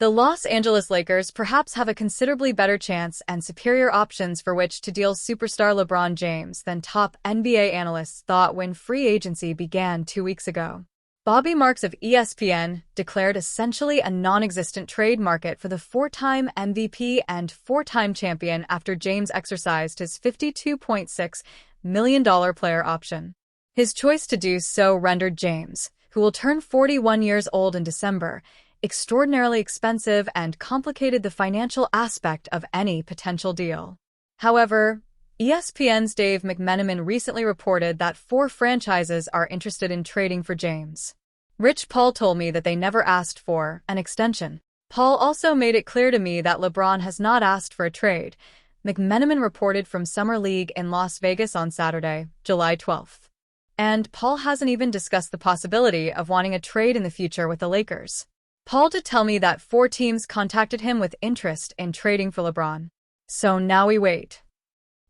The Los Angeles Lakers perhaps have a considerably better chance and superior options for which to deal superstar LeBron James than top NBA analysts thought when free agency began 2 weeks ago. Bobby Marks of ESPN declared essentially a non-existent trade market for the four-time MVP and four-time champion after James exercised his $52.6 million player option. His choice to do so rendered James, who will turn 41 years old in December, extraordinarily expensive and complicated the financial aspect of any potential deal. However, ESPN's Dave McMenamin recently reported that 4 franchises are interested in trading for James. Rich Paul told me that they never asked for an extension. Paul also made it clear to me that LeBron has not asked for a trade, McMenamin reported from Summer League in Las Vegas on Saturday, July 12th. And Paul hasn't even discussed the possibility of wanting a trade in the future with the Lakers. Paul did tell me that 4 teams contacted him with interest in trading for LeBron. So now we wait.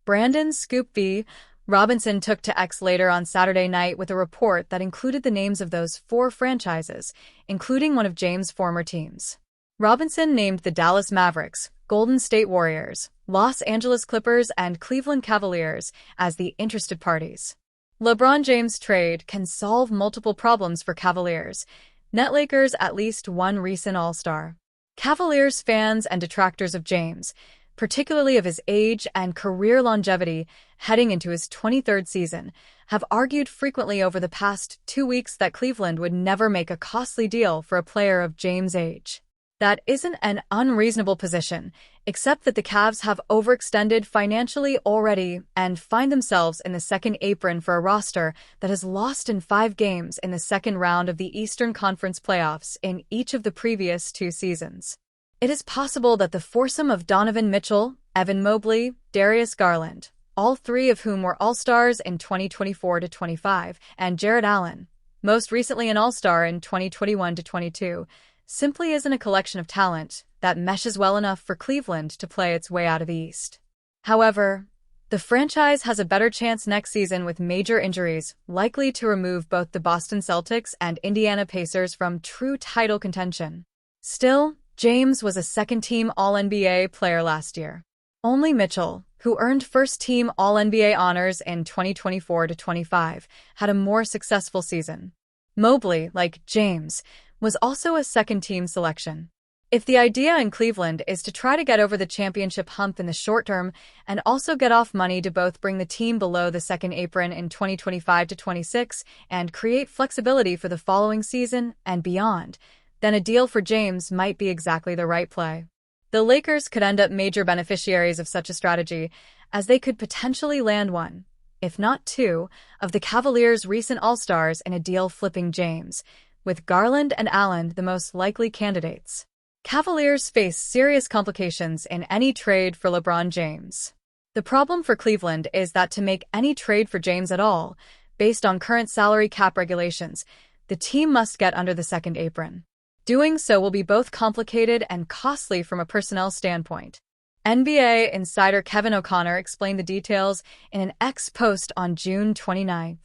Brandon Scoop V. Robinson took to X later on Saturday night with a report that included the names of those 4 franchises, including one of James' former teams. Robinson named the Dallas Mavericks, Golden State Warriors, Los Angeles Clippers, and Cleveland Cavaliers as the interested parties. LeBron James' trade can solve multiple problems for Cavaliers, net Lakers at least one recent All-Star. Cavaliers fans and detractors of James, particularly of his age and career longevity heading into his 23rd season, have argued frequently over the past 2 weeks that Cleveland would never make a costly deal for a player of James' age. That isn't an unreasonable position, except that the Cavs have overextended financially already and find themselves in the second apron for a roster that has lost in 5 games in the second round of the Eastern Conference playoffs in each of the previous 2 seasons. It is possible that the foursome of Donovan Mitchell, Evan Mobley, Darius Garland, all 3 of whom were All-Stars in 2024-25, and Jarrett Allen, most recently an All-Star in 2021-22, simply isn't a collection of talent that meshes well enough for Cleveland to play its way out of the East. However, the franchise has a better chance next season with major injuries likely to remove both the Boston Celtics and Indiana Pacers from true title contention. Still, James was a second-team All-NBA player last year. Only Mitchell, who earned first-team All-NBA honors in 2024-25, had a more successful season. Mobley, like James, was also a second-team selection. If the idea in Cleveland is to try to get over the championship hump in the short term and also get off money to both bring the team below the second apron in 2025-26 and create flexibility for the following season and beyond, then a deal for James might be exactly the right play. The Lakers could end up major beneficiaries of such a strategy, as they could potentially land one, if not 2, of the Cavaliers' recent All-Stars in a deal flipping James, with Garland and Allen the most likely candidates. Cavaliers face serious complications in any trade for LeBron James. The problem for Cleveland is that to make any trade for James at all, based on current salary cap regulations, the team must get under the second apron. Doing so will be both complicated and costly from a personnel standpoint. NBA insider Kevin O'Connor explained the details in an X post on June 29th.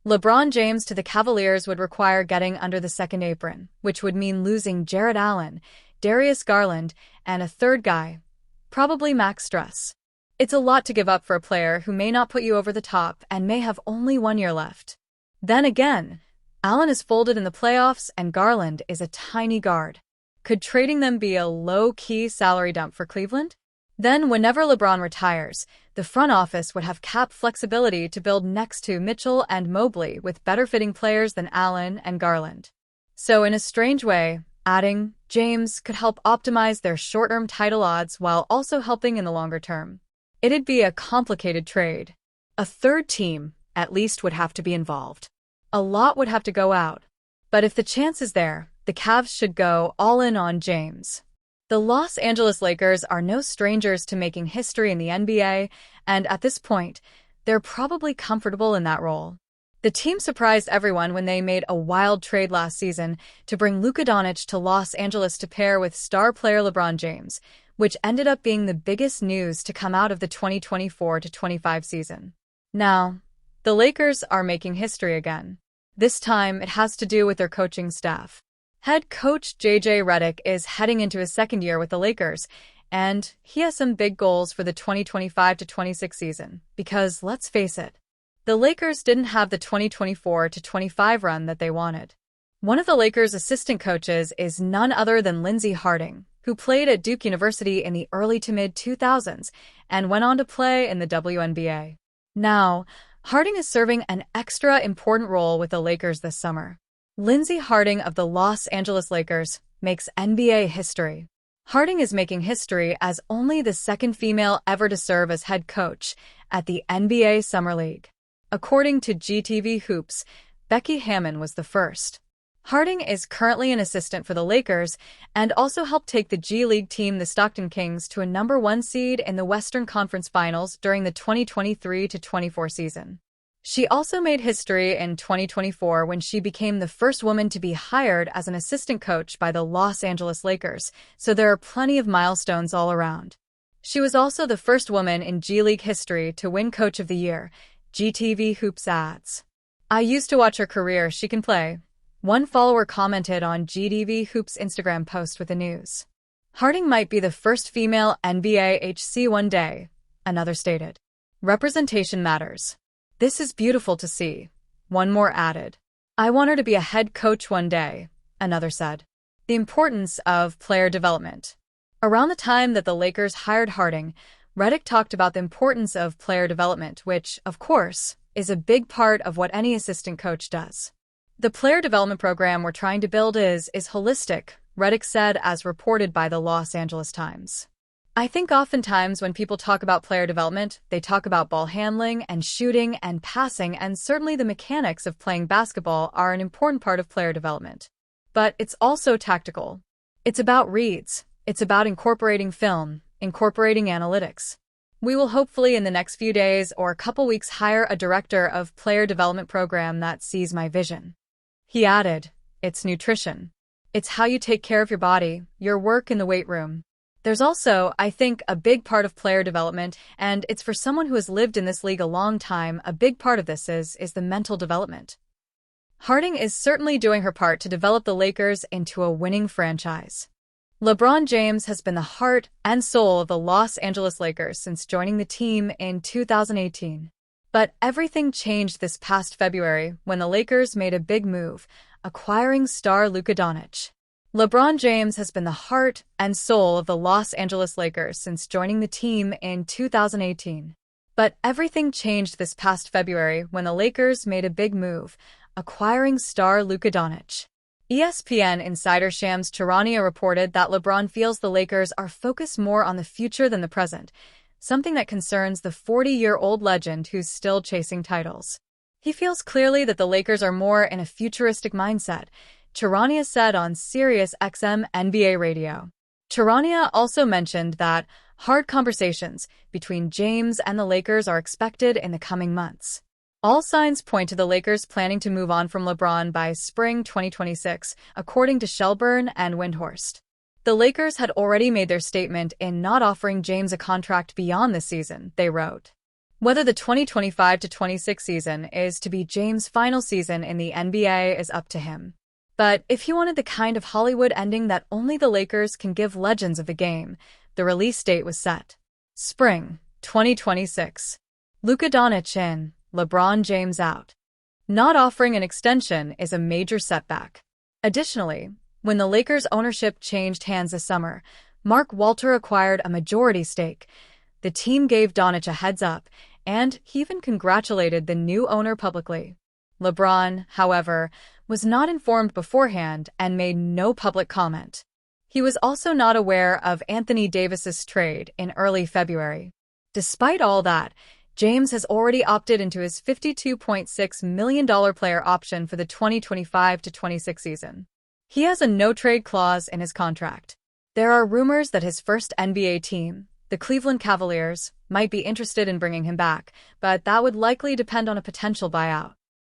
LeBron James to the Cavaliers would require getting under the second apron, which would mean losing Jarrett Allen, Darius Garland, and a third guy, probably Max Strus. It's a lot to give up for a player who may not put you over the top and may have only 1 year left. Then again, Allen is folded in the playoffs and Garland is a tiny guard. Could trading them be a low-key salary dump for Cleveland? Then, whenever LeBron retires, the front office would have cap flexibility to build next to Mitchell and Mobley with better-fitting players than Allen and Garland. So in a strange way, adding James could help optimize their short-term title odds while also helping in the longer term. It'd be a complicated trade. A third team, at least, would have to be involved. A lot would have to go out. But if the chance is there, the Cavs should go all in on James. The Los Angeles Lakers are no strangers to making history in the NBA, and at this point, they're probably comfortable in that role. The team surprised everyone when they made a wild trade last season to bring Luka Doncic to Los Angeles to pair with star player LeBron James, which ended up being the biggest news to come out of the 2024-25 season. Now, the Lakers are making history again. This time, it has to do with their coaching staff. Head coach JJ Redick is heading into his second year with the Lakers, and he has some big goals for the 2025-26 season, because let's face it, the Lakers didn't have the 2024-25 run that they wanted. One of the Lakers' assistant coaches is none other than Lindsey Harding, who played at Duke University in the early to mid-2000s and went on to play in the WNBA. Now, Harding is serving an extra important role with the Lakers this summer. Lindsey Harding of the Los Angeles Lakers makes NBA history. Harding is making history as only the second female ever to serve as head coach at the NBA Summer League. According to GTV Hoops, Becky Hammon was the first. Harding is currently an assistant for the Lakers and also helped take the G League team, the Stockton Kings, to a #1 seed in the Western Conference Finals during the 2023-24 season. She also made history in 2024 when she became the first woman to be hired as an assistant coach by the Los Angeles Lakers, so there are plenty of milestones all around. She was also the first woman in G League history to win Coach of the Year, GTV Hoops adds. "I used to watch her career, she can play," one follower commented on GTV Hoops' Instagram post with the news. "Harding might be the first female NBA HC one day," another stated. "Representation matters. This is beautiful to see," one more added. "I want her to be a head coach one day," another said. The importance of player development. Around the time that the Lakers hired Harding, Redick talked about the importance of player development, which, of course, is a big part of what any assistant coach does. "The player development program we're trying to build is holistic," Redick said, as reported by the Los Angeles Times. "I think oftentimes when people talk about player development, they talk about ball handling and shooting and passing, and certainly the mechanics of playing basketball are an important part of player development. But it's also tactical. It's about reads. It's about incorporating film, incorporating analytics. We will hopefully in the next few days or a couple weeks hire a director of player development program that sees my vision." He added, "It's nutrition. It's how you take care of your body, your work in the weight room. There's also, I think, a big part of player development, and it's for someone who has lived in this league a long time, a big part of this is the mental development." Harding is certainly doing her part to develop the Lakers into a winning franchise. LeBron James has been the heart and soul of the Los Angeles Lakers since joining the team in 2018. But everything changed this past February when the Lakers made a big move, acquiring star Luka Doncic. LeBron James has been the heart and soul of the Los Angeles Lakers since joining the team in 2018. But everything changed this past February when the Lakers made a big move, acquiring star Luka Doncic. ESPN insider Shams Charania reported that LeBron feels the Lakers are focused more on the future than the present, something that concerns the 40-year-old legend who's still chasing titles. He feels clearly that the Lakers are more in a futuristic mindset, Charania said on Sirius XM NBA radio. Charania also mentioned that hard conversations between James and the Lakers are expected in the coming months. All signs point to the Lakers planning to move on from LeBron by spring 2026, according to Shelburne and Windhorst. The Lakers had already made their statement in not offering James a contract beyond this season, they wrote. Whether the 2025-26 season is to be James' final season in the NBA is up to him. But if he wanted the kind of Hollywood ending that only the Lakers can give legends of the game, the release date was set. Spring 2026. Luka Doncic in, LeBron James out. Not offering an extension is a major setback. Additionally, when the Lakers' ownership changed hands this summer, Mark Walter acquired a majority stake. The team gave Doncic a heads up, and he even congratulated the new owner publicly. LeBron, however, was not informed beforehand and made no public comment. He was also not aware of Anthony Davis's trade in early February. Despite all that, James has already opted into his $52.6 million player option for the 2025-26 season. He has a no-trade clause in his contract. There are rumors that his first NBA team, the Cleveland Cavaliers, might be interested in bringing him back, but that would likely depend on a potential buyout.